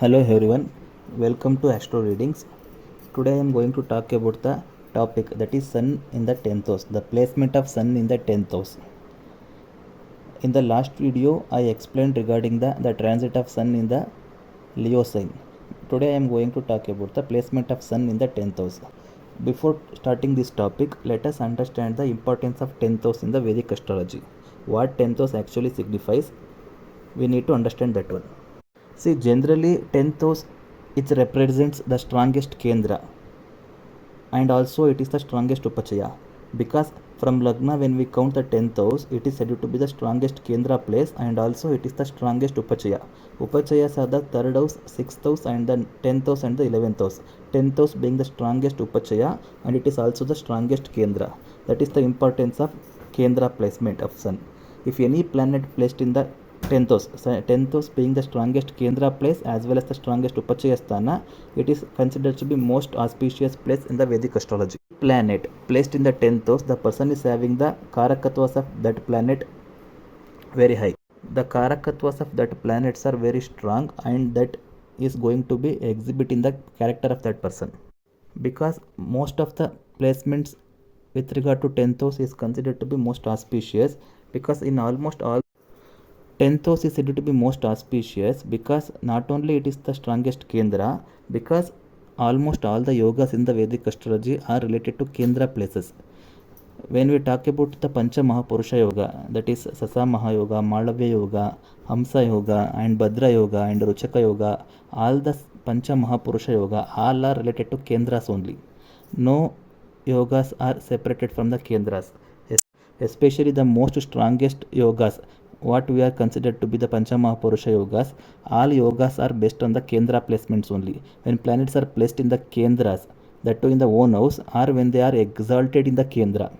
Hello everyone, welcome to Astro Readings. Today I am going to talk about the topic that is Sun in the 10th house, the placement of Sun in the 10th house. In the last video, I explained regarding the transit of Sun in the Leo sign. Today I am going to talk about the placement of Sun in the 10th house. Before starting this topic, let us understand the importance of 10th house in the Vedic astrology. What 10th house actually signifies, we need to understand that one. See, generally 10th house it represents the strongest Kendra and also it is the strongest Upachaya, because from Lagna when we count the 10th house it is said to be the strongest Kendra place and also it is the strongest Upachaya. Upachayas are the 3rd house, 6th house and the 10th house and the 11th house. 10th house being the strongest Upachaya and it is also the strongest Kendra. That is the importance of Kendra placement of Sun. If any planet placed in the 10th house, 10th house being the strongest Kendra place as well as the strongest Upachaya Sthana, it is considered to be most auspicious place in the Vedic astrology. Planet placed in the 10th house, the person is having the Karakattvas of that planet very high. The Karakattvas of that planets are very strong and that is going to be exhibit in the character of that person. Because most of the placements with regard to 10th house is considered to be most auspicious, because in almost all 10th house is said to be most auspicious because not only it is the strongest Kendra, because almost all the yogas in the Vedic astrology are related to Kendra places. When we talk about the Pancha Mahapurusha Yoga, that is Sasa Mahayoga, Malavya Yoga, Hamsa Yoga, and Bhadra Yoga, and Ruchaka Yoga, all the Pancha Mahapurusha Yoga, all are related to Kendras only. No yogas are separated from the Kendras. Especially the most strongest yogas, what we are considered to be the Pancha Mahapurusha yogas, all yogas are based on the Kendra placements only. When planets are placed in the Kendras, that too in the own house, or when they are exalted in the Kendra.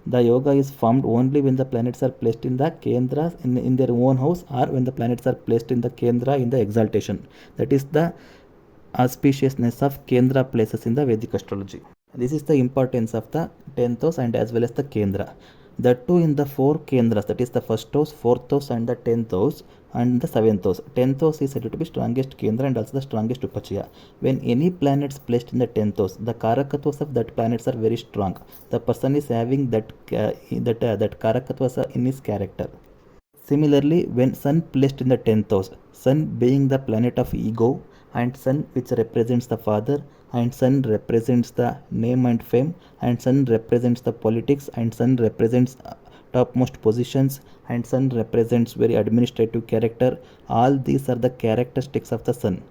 The yoga is formed only when the planets are placed in the Kendras in their own house, or when the planets are placed in the Kendra in the exaltation. That is the auspiciousness of Kendra places in the Vedic astrology. This is the importance of the 10th house and as well as the Kendra. The two in the 4 Kendras, that is the 1st house, 4th house and the 10th house and the 7th house. 10th house is said to be strongest Kendra and also the strongest Upachaya. When any planets placed in the 10th house, the Karakattvas of that planets are very strong. The person is having that Karakattvas in his character. Similarly, when Sun placed in the 10th house, Sun being the planet of ego and Sun which represents the father and Sun represents the name and fame and Sun represents the politics and Sun represents topmost positions and Sun represents very administrative character. All these are the characteristics of the Sun.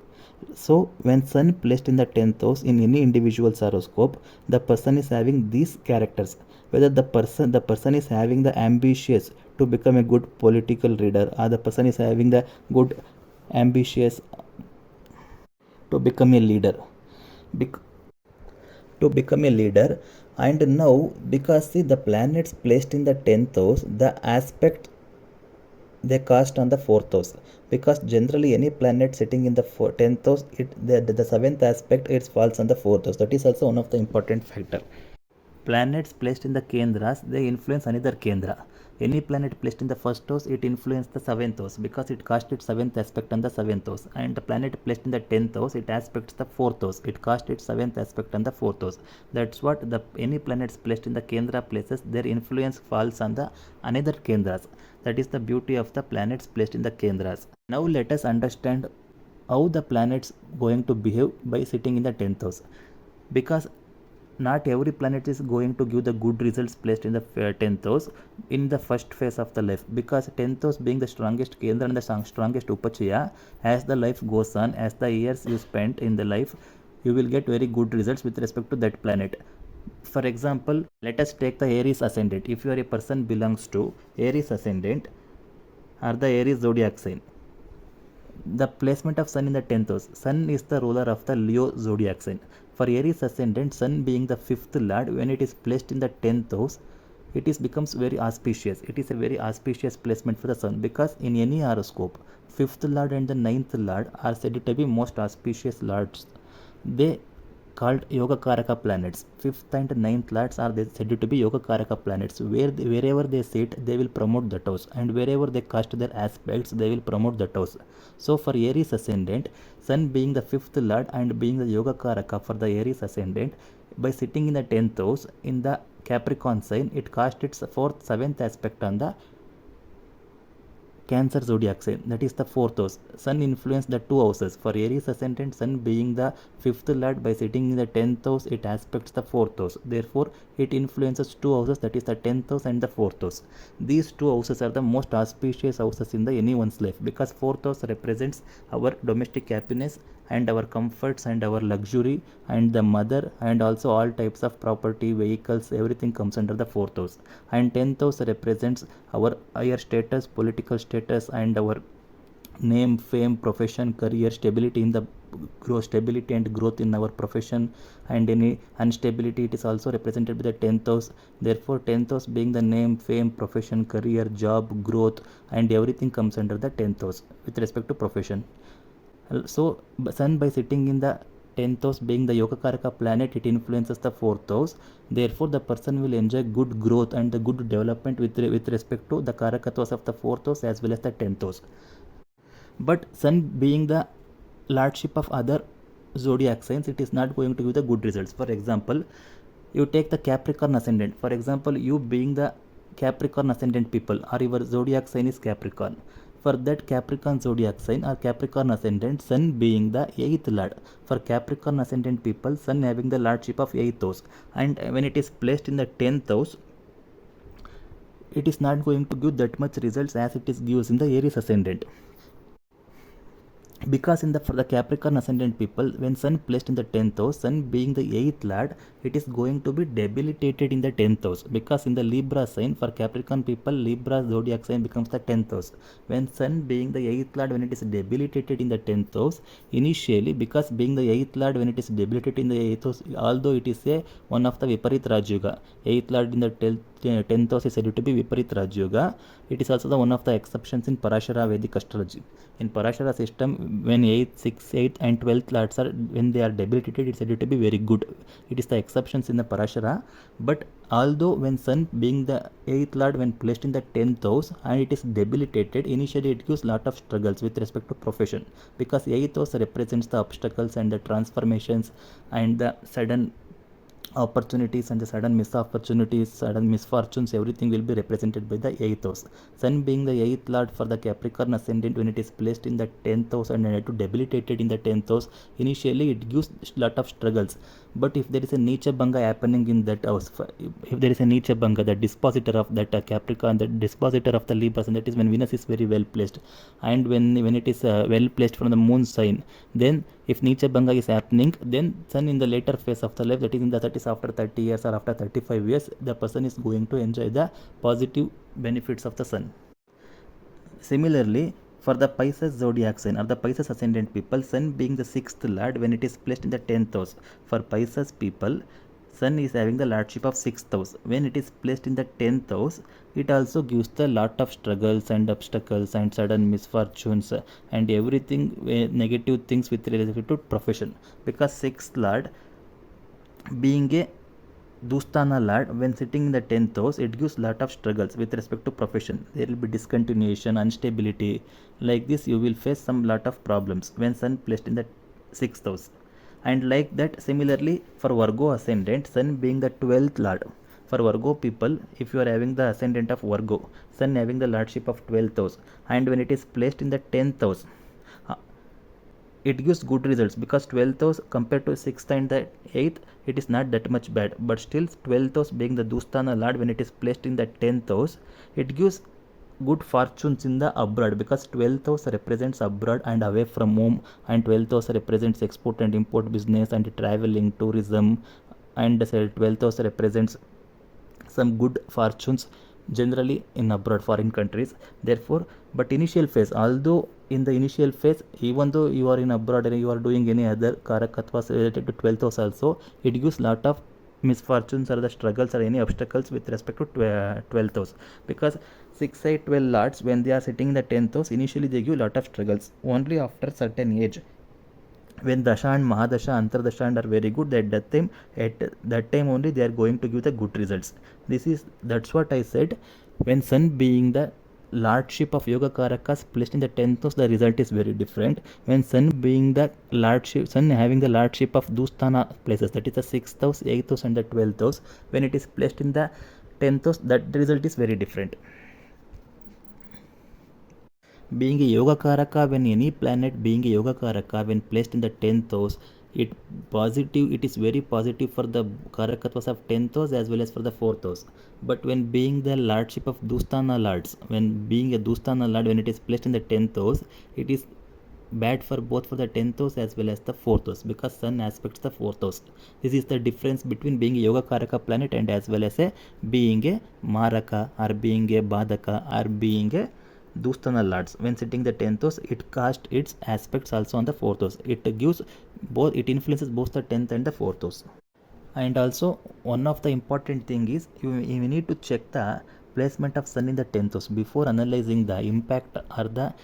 So when Sun placed in the 10th house in any individual's horoscope, the person is having these characters. Whether the person is having the ambitious to become a good political leader, or the person is having the good ambitious to become a leader. To become a leader, and now because see the planets placed in the 10th house, the aspect they cast on the 4th house, because generally any planet sitting in the 10th house, the 7th aspect it falls on the 4th house. That is also one of the important factor. Planets placed in the Kendras, they influence another Kendra. Any planet placed in the 1st house, it influences the 7th house because it casts its 7th aspect on the 7th house. And the planet placed in the 10th house, it aspects the 4th house. It casts its 7th aspect on the 4th house. That's what any planets placed in the Kendra places, their influence falls on the another Kendras. That is the beauty of the planets placed in the Kendras. Now let us understand how the planets going to behave by sitting in the 10th house. Because not every planet is going to give the good results placed in the 10th house in the first phase of the life, because 10th house being the strongest Kendra and the strongest Upachaya, as the life goes on, as the years you spent in the life, you will get very good results with respect to that planet. For example, let us take the Aries ascendant. If you are a person belongs to Aries ascendant or the Aries zodiac sign, the placement of Sun in the 10th house, Sun is the ruler of the Leo zodiac sign. For Aries ascendant, Sun being the 5th lord, when it is placed in the 10th house, it becomes very auspicious. It is a very auspicious placement for the Sun, because in any horoscope, 5th lord and the 9th lord are said to be most auspicious lords. They called Yogakaraka planets. 5th and 9th lords are said to be Yogakaraka planets. Wherever they sit, they will promote that house, and wherever they cast their aspects, they will promote that house. So for Aries ascendant, Sun being the 5th lord and being the Yogakaraka for the Aries ascendant, by sitting in the 10th house in the Capricorn sign, it casts its 4th, 7th aspect on the Cancer zodiac sign, that is the 4th house. Sun influence the two houses. For Aries ascendant, Sun being the 5th lord, by sitting in the 10th house, it aspects the 4th house. Therefore, it influences two houses, that is the 10th house and the 4th house. These two houses are the most auspicious houses in the anyone's life, because 4th house represents our domestic happiness and our comforts and our luxury and the mother, and also all types of property, vehicles, everything comes under the 4th house. And 10th house represents our higher status, political status, and our name, fame, profession, career, stability in the stability and growth in our profession, and any instability, it is also represented by the 10th house. Therefore, 10th house being the name, fame, profession, career, job, growth, and everything comes under the 10th house with respect to profession. So Sun by sitting in the 10th house being the Yogakaraka planet, it influences the 4th house. Therefore, the person will enjoy good growth and the good development with respect to the Karakatvas of the 4th house as well as the 10th house. But Sun being the lordship of other zodiac signs, it is not going to give the good results. For example, you take the Capricorn ascendant. For example, you being the Capricorn ascendant people, or your zodiac sign is Capricorn. For that Capricorn zodiac sign or Capricorn ascendant, Sun being the 8th lord. For Capricorn ascendant people, Sun having the lordship of 8th house, and when it is placed in the 10th house, it is not going to give that much results as it is gives in the Aries ascendant. Because for the Capricorn ascendant people, when Sun placed in the 10th house, Sun being the 8th lord, it is going to be debilitated in the 10th house. Because in the Libra sign, for Capricorn people, Libra zodiac sign becomes the 10th house. When Sun being the 8th lord, when it is debilitated in the 10th house, initially, because being the 8th lord, when it is debilitated in the 8th house, although it is one of the Viparit Rajyoga, 8th lord in the 10th house is said to be Viparit Rajyoga. It is also one of the exceptions in Parashara Vedic astrology. In Parashara system, when 8th, 6th, 8th and 12th lords are, when they are debilitated, it's said to be very good. It is the exceptions in the Parashara. But although when Sun being the 8th lord, when placed in the 10th house and it is debilitated, initially it gives lot of struggles with respect to profession, because 8th house represents the obstacles and the transformations and the sudden opportunities and the sudden opportunities, sudden misfortunes, everything will be represented by the 8th house. Sun being the 8th lord for the Capricorn ascendant, when it is placed in the 10th house and to debilitated in the 10th house, initially it gives lot of struggles. But if there is a Nicha Bhanga happening in that house, if there is a Nicha Bhanga, the dispositor of that Capricorn, the dispositor of the Libra, and that is when Venus is very well placed, and when it is well placed from the moon sign, then if Nicha Bhanga is happening, then Sun in the later phase of the life, that is after 30 years or after 35 years, the person is going to enjoy the positive benefits of the Sun. Similarly, for the Pisces zodiac sign or the Pisces ascendant people, Sun being the 6th lord, when it is placed in the 10th house, for Pisces people, Sun is having the lordship of 6th house. When it is placed in the 10th house, it also gives the lot of struggles and obstacles and sudden misfortunes and everything negative things with related to profession. Because 6th lord being a Dusthana lord, when sitting in the 10th house, it gives lot of struggles with respect to profession. There will be discontinuation, instability. Like this, you will face some lot of problems when Sun placed in the 6th house. And like that, similarly, for Virgo ascendant, Sun being the 12th lord. For Virgo people, if you are having the ascendant of Virgo, Sun having the lordship of 12th house, and when it is placed in the 10th house, it gives good results, because 12th house compared to 6th and the 8th, it is not that much bad. But still, 12th house being the Dusthana lord, when it is placed in the 10th house, it gives good fortunes in the abroad, because 12th house represents abroad and away from home, and 12th house represents export and import business and traveling, tourism, and 12th house represents some good fortunes generally in abroad, foreign countries. Therefore, but initial phase, although in the initial phase, even though you are in abroad and you are doing any other karakatvas related to 12th house also, it gives lot of misfortunes or the struggles or any obstacles with respect to 12th house. Because 6, 8, 12 lords, when they are sitting in the 10th house, initially they give lot of struggles. Only after certain age, when dasha and mahadasha antardasha and are very good, at that time only they are going to give the good results. That's what I said. When sun being the lordship of yoga karakas placed in the 10th house, the result is very different. When sun being the lordship, sun having the lordship of dusthana places, that is the 6th house, 8th house and the 12th house, when it is placed in the 10th house, that result is very different. Being a yoga karaka, when any planet being a yoga karaka when placed in the 10th house, it is very positive for the karakatwas of 10th house as well as for the 4th house. But when being the lordship of dusthana lords, when being a dusthana lord, when it is placed in the 10th house, it is bad for both for the 10th house as well as the 4th house, because sun aspects the 4th house. This is the difference between being a yoga karaka planet and as well as a being a maraka or being a badaka or being a dusthana lords. When sitting the 10th house, it casts its aspects also on the 4th house. It influences both the 10th and the 4th house. And also, one of the important thing is you need to check the placement of sun in the 10th house before analyzing the impact or the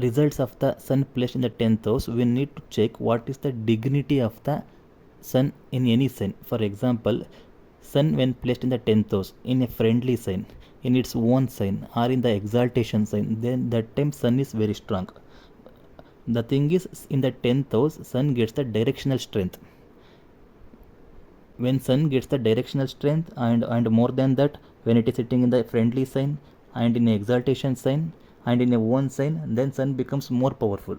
results of the sun placed in the 10th house. We need to check what is the dignity of the sun in any sign. For example, sun when placed in the 10th house in a friendly sign, in its own sign, or in the exaltation sign, then that time sun is very strong. The thing is, in the 10th house, sun gets the directional strength. When sun gets the directional strength, and more than that, when it is sitting in the friendly sign and in exaltation sign and in a one sign, then sun becomes more powerful.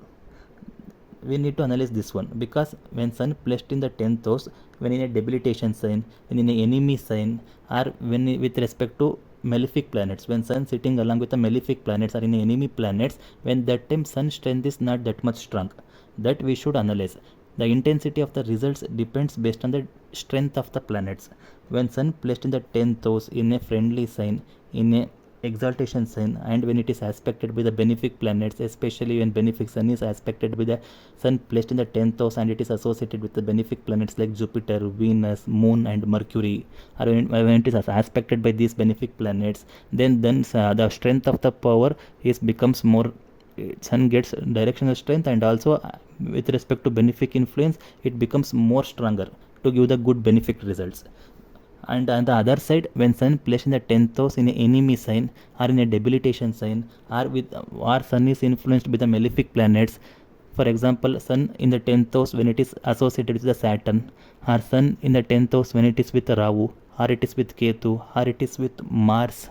We need to analyze this one, because when sun placed in the 10th house, when in a debilitation sign, when in an enemy sign, or when with respect to malefic planets, when sun sitting along with the malefic planets or in enemy planets, when that time sun strength is not that much strong, that we should analyze. The intensity of the results depends based on the strength of the planets. When sun placed in the 10th house in a friendly sign, in a exaltation sign, and when it is aspected by the benefic planets, especially when benefic sun is aspected by the sun placed in the 10th house and it is associated with the benefic planets like Jupiter, Venus, Moon and Mercury, or when it is aspected by these benefic planets, then the strength of the power is becomes more. Sun gets directional strength, and also with respect to benefic influence, it becomes more stronger to give the good benefic results. And on the other side, when sun placed in the 10th house in an enemy sign or in a debilitation sign, or sun is influenced by the malefic planets, for example, sun in the 10th house when it is associated with the Saturn, or sun in the 10th house when it is with Rahu, or it is with Ketu, or it is with Mars.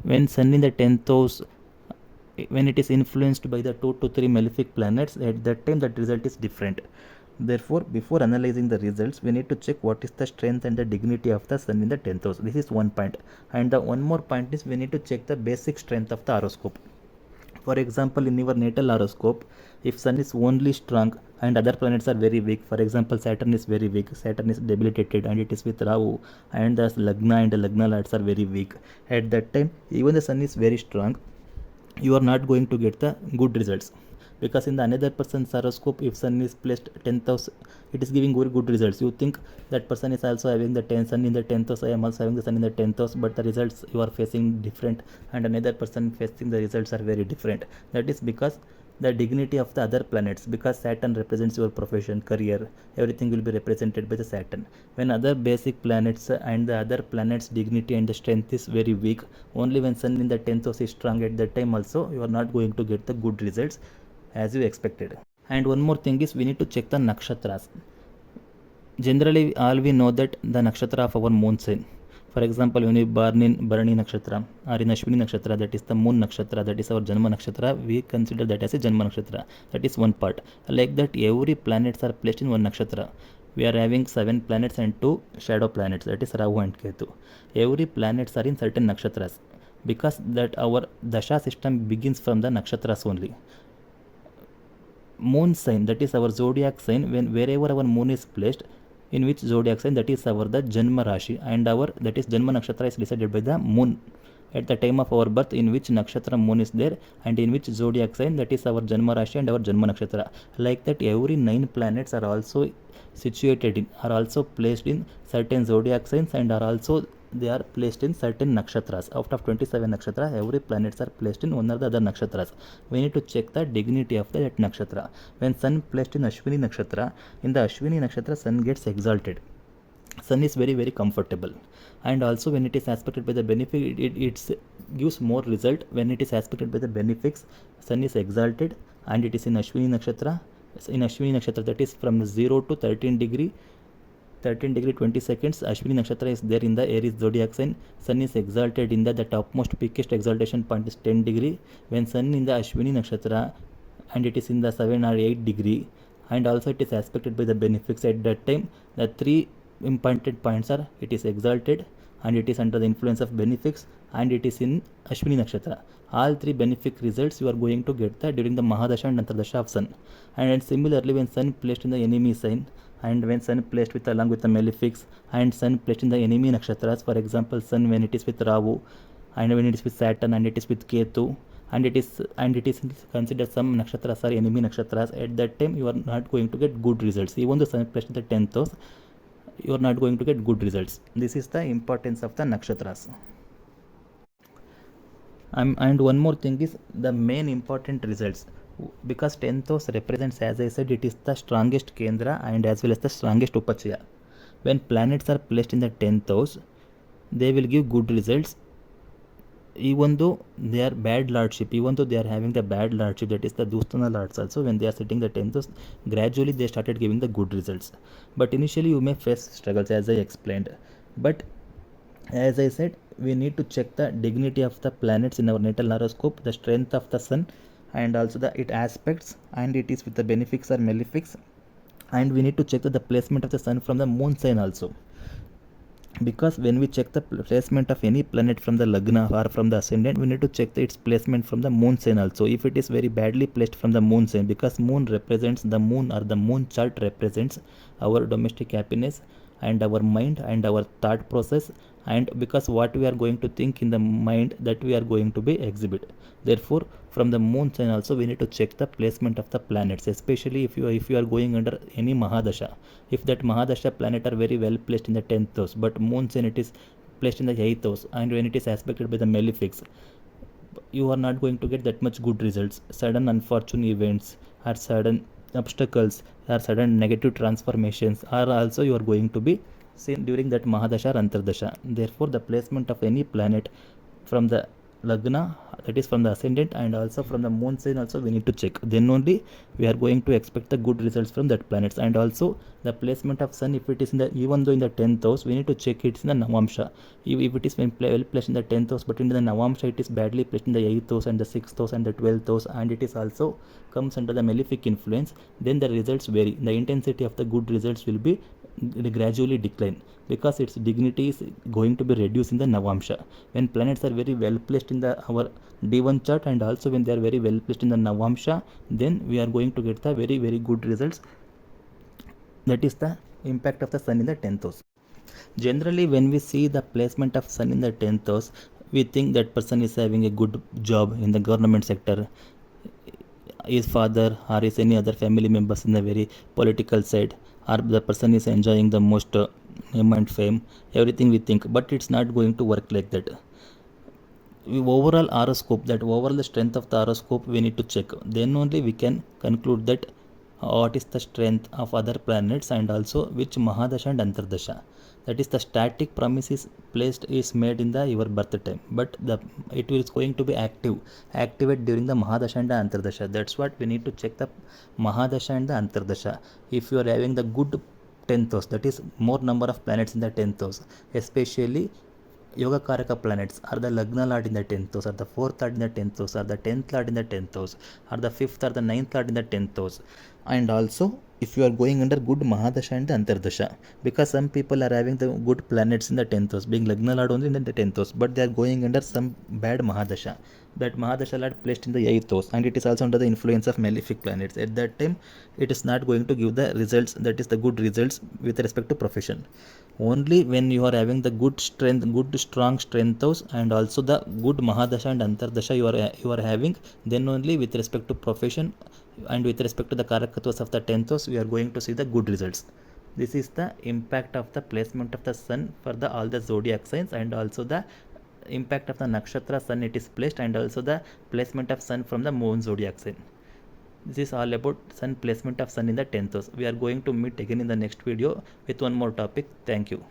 When sun in the 10th house, when it is influenced by the 2 to 3 malefic planets, at that time that result is different. Therefore, before analyzing the results, we need to check what is the strength and the dignity of the sun in the 10th house. This is one point. And the one more point is we need to check the basic strength of the horoscope. For example, in your natal horoscope, if sun is only strong and other planets are very weak, for example, Saturn is very weak, Saturn is debilitated and it is with Rahu, and the Lagna and the Lagna lords are very weak, at that time, even the sun is very strong, you are not going to get the good results. Because in the another person's horoscope, if sun is placed 10th house, it is giving very good results. You think that person is also having the 10th sun in the 10th house, I am also having the sun in the 10th house, but the results you are facing different, and another person facing the results are very different. That is because the dignity of the other planets, because Saturn represents your profession, career, everything will be represented by the Saturn. When other basic planets and the other planets dignity and the strength is very weak, only when sun in the 10th house is strong, at that time also you are not going to get the good results as you expected. And one more thing is we need to check the nakshatras. Generally, all we know that the nakshatra of our moon sign. For example, when we born in Bharani Nakshatra or in Ashwini Nakshatra, that is the moon nakshatra, that is our Janma Nakshatra, we consider that as a Janma Nakshatra. That is one part. Like that, every planets are placed in one nakshatra. We are having 7 planets and 2 shadow planets, that is Rahu and Ketu. Every planets are in certain nakshatras, because that our dasha system begins from the nakshatras only. Moon sign, that is our zodiac sign, when wherever our moon is placed, in which zodiac sign, that is our the Janma Rashi, and our that is Janma Nakshatra is decided by the moon at the time of our birth, in which nakshatra moon is there, and in which zodiac sign, that is our Janma Rashi and our Janma Nakshatra. Like that, every 9 planets are also situated in, are also placed in certain zodiac signs, and are also they are placed in certain nakshatras. Out of 27 nakshatras, every planets are placed in one or the other nakshatras. We need to check the dignity of that nakshatra. When sun placed in Ashwini nakshatra, in the Ashwini nakshatra, sun gets exalted. Sun is very very comfortable, and also when it is aspected by the benefic, it gives more result. When it is aspected by the benefics, sun is exalted, and it is in Ashwini nakshatra. In Ashwini nakshatra, that is from 0 to 13 degree 20 seconds, Ashwini nakshatra is there in the Aries zodiac sign. Sun is exalted in the topmost peakest exaltation point is 10 degree. When sun in the Ashwini nakshatra and it is in the 7 or 8 degree, and also it is aspected by the benefics at that time, the three important points are it is exalted, and it is under the influence of benefics, and it is in Ashwini nakshatra. All three benefic results you are going to get that during the Mahadasha and Antardasha of sun. And similarly, when sun placed in the enemy sign, and when sun placed with along with the malefics, and sun placed in the enemy nakshatras, for example sun when it is with Rahu, and when it is with Saturn, and it is with Ketu, and it is considered some nakshatras are enemy nakshatras, at that time you are not going to get good results. Even though sun placed in the 10th house, you are not going to get good results. This is the importance of the nakshatras. And one more thing is the main important results, because 10th house represents, as I said, it is the strongest kendra and as well as the strongest upachaya. When planets are placed in the 10th house, they will give good results, even though they are bad lordship, even though they are having the bad lordship, that is the Dusthana lords also, when they are sitting the 10th house, gradually they started giving the good results. But initially you may face struggles, as I explained. But as I said, we need to check the dignity of the planets in our natal horoscope, the strength of the sun, and also the it aspects, and it is with the benefics or malefics. And we need to check the placement of the sun from the moon sign also, because when we check the placement of any planet from the lagna or from the ascendant, we need to check its placement from the moon sign also. If it is very badly placed from the moon sign, because moon represents the moon, or the moon chart represents our domestic happiness and our mind and our thought process, and because what we are going to think in the mind, that we are going to be exhibit. Therefore from the moon sign also we need to check the placement of the planets, especially if you are going under any mahadasha. If that mahadasha planet are very well placed in the 10th house, but moon sign it is placed in the 8th house, and when it is aspected by the malefics, you are not going to get that much good results. Sudden unfortunate events, or sudden obstacles, or sudden negative transformations are also you are going to be seen during that Mahadasha or Antardasha. Therefore the placement of any planet from the lagna, that is from the ascendant, and also from the moon sign also we need to check. Then only we are going to expect the good results from that planets. And also the placement of sun, if it is in the, even though in the 10th house, we need to check it in the Navamsha. If it is well placed in the 10th house, but in the Navamsha it is badly placed in the 8th house and the 6th house and the 12th house, and it is also comes under the malefic influence, then the results vary. The intensity of the good results will be gradually decline, because its dignity is going to be reduced in the Navamsha. When planets are very well placed in the our D1 chart, and also when they are very well placed in the Navamsha, then we are going to get the very very good results. That is the impact of the sun in the 10th house. Generally when we see the placement of sun in the 10th house, we think that person is having a good job in the government sector, his father or his any other family members in the very political side, or the person is enjoying the most name and fame, everything we think. But it's not going to work like that. Overall horoscope, that overall the strength of the horoscope we need to check, then only we can conclude that what is the strength of other planets, and also which mahadasha and antardasha. That is the static promise is placed is made in the your birth time, but the it is going to be activate during the mahadasha and the antardasha. That's what we need to check, the mahadasha and the antardasha. If you are having the good 10th house, that is more number of planets in the 10th house, especially Yoga Karaka planets, are the Lagna Lord in the 10th house, or the 4th Lord in the 10th house, or the 10th Lord in the 10th house, or the 5th or the 9th Lord in the 10th house. And also if you are going under good Mahadasha and the Antardasha, because some people are having the good planets in the 10th house, being Lagna Lord only in the 10th house, but they are going under some bad Mahadasha. That Mahadasha Lord placed in the 8th house, and it is also under the influence of malefic planets. At that time it is not going to give the results, that is the good results with respect to profession. Only when you are having the good strength, good strong strength house, and also the good Mahadasha and Antardasha you are having, then only with respect to profession and with respect to the Karakatvas of the 10th house we are going to see the good results. This is the impact of the placement of the sun for the all the zodiac signs, and also the impact of the nakshatra sun it is placed, and also the placement of sun from the moon zodiac sign. This is all about sun placement of sun in the 10th house. We are going to meet again in the next video with one more topic. Thank you.